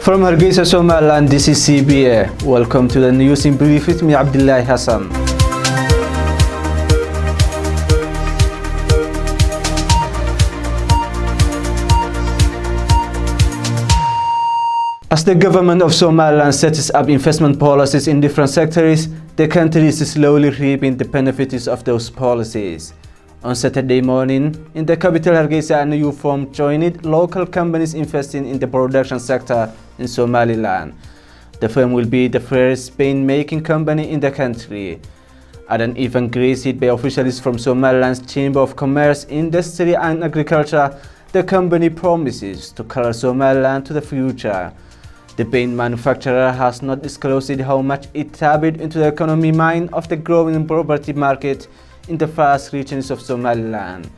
From Hargeisa, Somaliland, this is CBA. Welcome to the news in brief with me, Abdillahi Hassan. As the government of Somaliland sets up investment policies in different sectors, the country is slowly reaping the benefits of those policies. On Saturday morning, in the capital Hargeisa, a new firm joined local companies investing in the production sector in Somaliland. The firm will be the first paint-making company in the country. At an event graced by officials from Somaliland's Chamber of Commerce, Industry and Agriculture, the company promises to color Somaliland to the future. The paint manufacturer has not disclosed how much it tapped into the economy mind of the growing property market in the vast regions of Somaliland.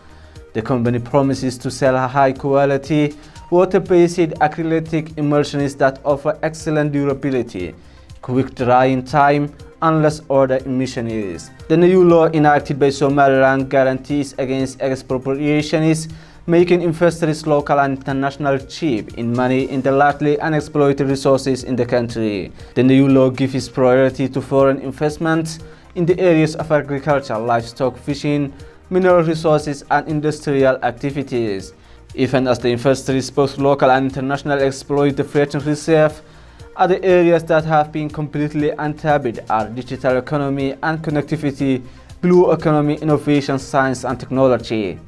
The company promises to sell high-quality, water-based acrylic emulsions that offer excellent durability, quick drying time, and less odor emissions. The new law enacted by Somaliland guarantees against expropriations, making investors local and international cheap in money in the largely unexploited resources in the country. The new law gives priority to foreign investments in the areas of agriculture, livestock, fishing, mineral resources, and industrial activities. Even as the investors, both local and international, exploit the virgin reserve, other areas that have been completely untapped are digital economy and connectivity, blue economy, innovation, science, and technology.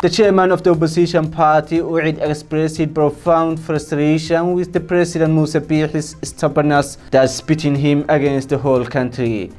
The chairman of the opposition party, UCID, expressed profound frustration with the President Musa Bihi's stubbornness that's pitting him against the whole country.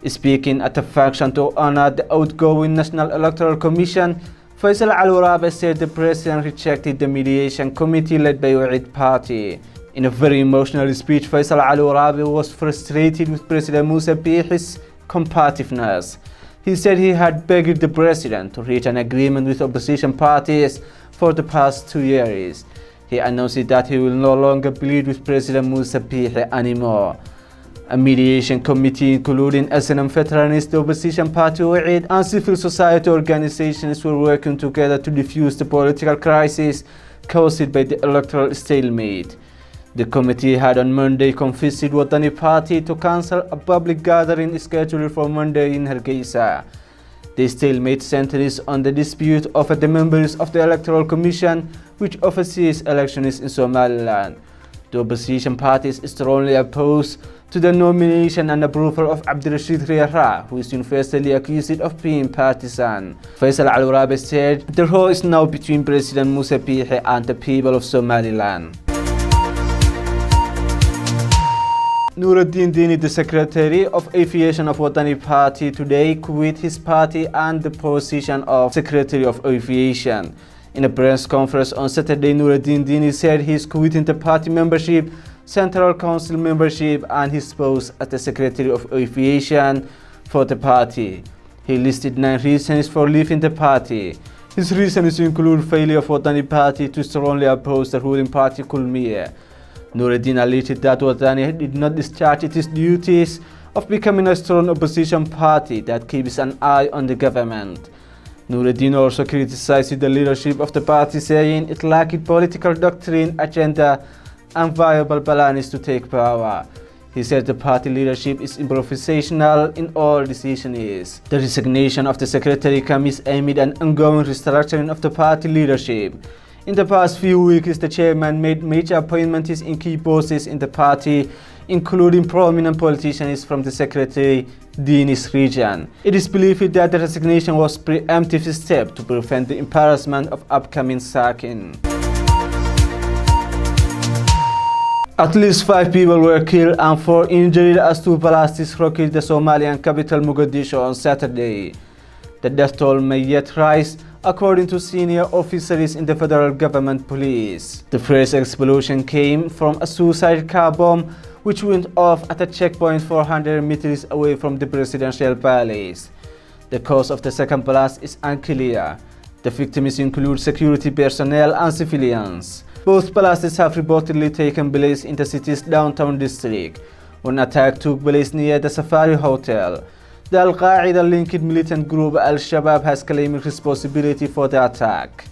Speaking at a function to honor the outgoing National Electoral Commission, Faisal Al-Warabi said the president rejected the mediation committee led by UCID party. In a very emotional speech, Faisal Al-Warabi was frustrated with President Musa Bihi's combativeness. He said he had begged the president to reach an agreement with opposition parties for the past 2 years. He announced that he will no longer plead with President Musa Bihi anymore. A mediation committee including SNM veterans, the opposition party UCID, and civil society organizations were working together to defuse the political crisis caused by the electoral stalemate. The committee had on Monday convinced the Wadani party to cancel a public gathering scheduled for Monday in Hargeisa. The stalemate centers on the dispute over the members of the Electoral Commission, which oversees elections in Somaliland. The opposition parties strongly opposed to the nomination and approval of Abdirashid Riyara, who is universally accused of being partisan. Faisal Al-Warabi said the role is now between President Musa Bihi and the people of Somaliland. Nuruddin Dini, the Secretary of Aviation of Wadani Party, today quit his party and the position of Secretary of Aviation. In a press conference on Saturday, Nuruddin Dini said he is quitting the party membership, Central Council membership, and his post as the Secretary of Aviation for the party. He listed 9 reasons for leaving the party. His reasons include failure of Wadani Party to strongly oppose the ruling party Kulmiye. Nuruddin alleged that Wadani did not discharge its duties of becoming a strong opposition party that keeps an eye on the government. Nuruddin also criticized the leadership of the party, saying it lacked political doctrine, agenda, and viable plans to take power. He said the party leadership is improvisational in all decisions. The resignation of the secretary comes amid an ongoing restructuring of the party leadership. In the past few weeks, the chairman made major appointments in key posts in the party, including prominent politicians from the Secretary Dini's region. It is believed that the resignation was a preemptive step to prevent the embarrassment of upcoming sacking. At least 5 people were killed and 4 injured as 2 blasts rocked the Somalian capital Mogadishu on Saturday. The death toll may yet rise, according to senior officers in the federal government police. The first explosion came from a suicide car bomb which went off at a checkpoint 400 meters away from the presidential palace. The cause of the second blast is unclear. The victims include security personnel and civilians. Both blasts have reportedly taken place in the city's downtown district. One attack took place near the Safari Hotel. The Al-Qaeda-linked militant group Al-Shabaab has claimed responsibility for the attack.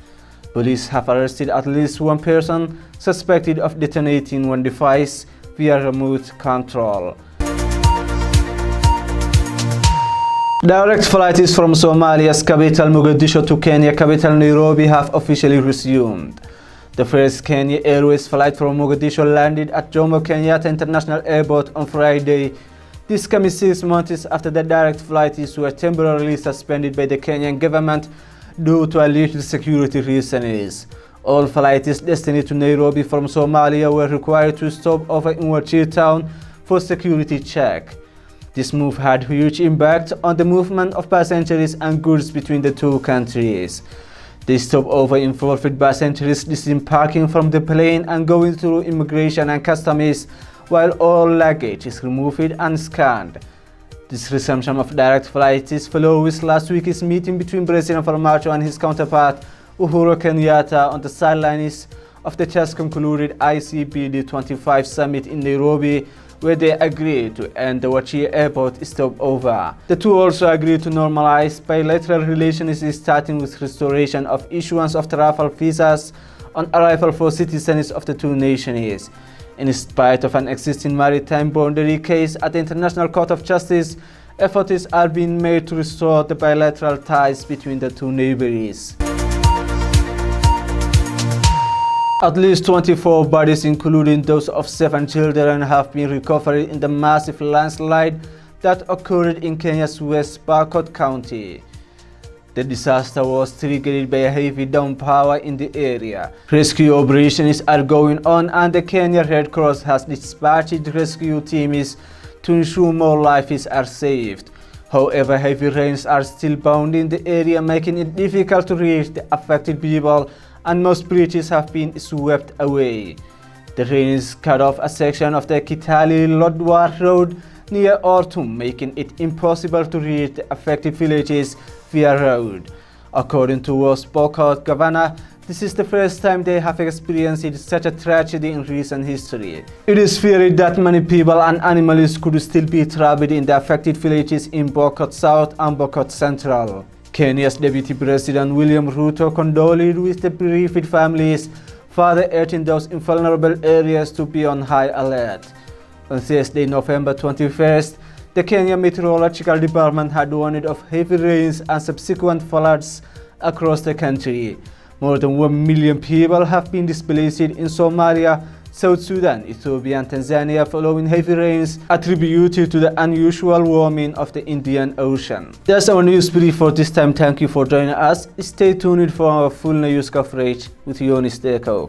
Police have arrested at least one person suspected of detonating one device via remote control. Direct flights from Somalia's capital Mogadishu to Kenya capital Nairobi have officially resumed. The first Kenya Airways flight from Mogadishu landed at Jomo Kenyatta International Airport on Friday. This comes 6 months after the direct flights were temporarily suspended by the Kenyan government due to alleged security reasons. All flights destined to Nairobi from Somalia were required to stop over in Wajir town for security check. This move had huge impact on the movement of passengers and goods between the two countries. The stopover involved passengers disembarking from the plane and going through immigration and customs, while all luggage is removed and scanned. This resumption of direct flights follows last week's meeting between President Farmajo and his counterpart Uhuru Kenyatta on the sidelines of the just concluded ICBD25 summit in Nairobi, where they agreed to end the Wajir airport stopover. The two also agreed to normalize bilateral relations, starting with restoration of issuance of travel visas on arrival for citizens of the two nations. In spite of an existing maritime boundary case at the International Court of Justice, efforts are being made to restore the bilateral ties between the two neighbors. At least 24 bodies, including those of 7 children, have been recovered in the massive landslide that occurred in Kenya's West Pokot County. The disaster was triggered by a heavy downpour in the area. Rescue operations are going on and the Kenya Red Cross has dispatched rescue teams to ensure more lives are saved. However, heavy rains are still bound in the area, making it difficult to reach the affected people, and most bridges have been swept away. The rains cut off a section of the Kitale-Lodwar road near Ortum, making it impossible to reach the affected villages via road. According to West Pokot Governor, this is the first time they have experienced such a tragedy in recent history. It is feared that many people and animals could still be trapped in the affected villages in Pokot South and Pokot Central. Kenya's Deputy President William Ruto condoled with the bereaved families, further urging those in vulnerable areas to be on high alert. On Thursday, November 21st, the Kenya Meteorological Department had warned of heavy rains and subsequent floods across the country. More than 1 million people have been displaced in Somalia, South Sudan, Ethiopia and Tanzania following heavy rains attributed to the unusual warming of the Indian Ocean. That's our news brief for this time. Thank you for joining us. Stay tuned for our full news coverage with Yonis Deko.